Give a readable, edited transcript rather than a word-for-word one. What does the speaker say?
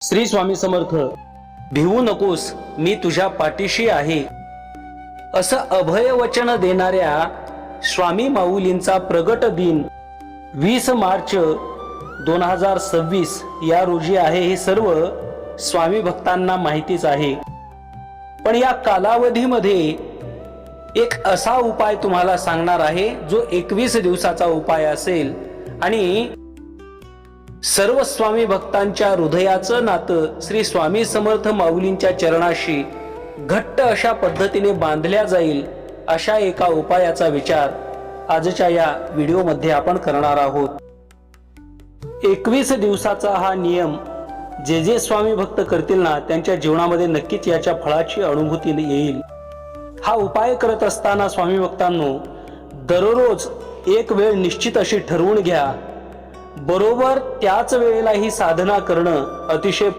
श्री स्वामी समर्थ. भिवू नकोस, मी तुझ्या पाठीशी आहे, असं अभय वचन देणाऱ्या स्वामी माऊलींचा प्रगट दिन 20 मार्च 2026 या रोजी आहे. हे सर्व स्वामी भक्तांना माहितीच आहे. पण या कालावधीमध्ये एक असा उपाय तुम्हाला सांगणार आहे जो 21 दिवसाचा उपाय असेल आणि सर्व स्वामी भक्तांच्या हृदयाचं नातं श्री स्वामी समर्थ माऊलींच्या चरणाशी घट्ट अशा पद्धतीने बांधल्या जाईल. अशा एका उपायाचा विचार आजच्या या व्हिडिओमध्ये आपण करणार आहोत. 21 दिवसाचा हा नियम जे जे स्वामी भक्त करतील ना, त्यांच्या जीवनामध्ये नक्कीच याच्या फळाची अनुभूती येईल. हा उपाय करत असताना स्वामी भक्तांनो, दररोज एक वेळ निश्चित अशी ठरवून घ्या. बरोबर त्याच वेळेला ही साधना करणं अतिशय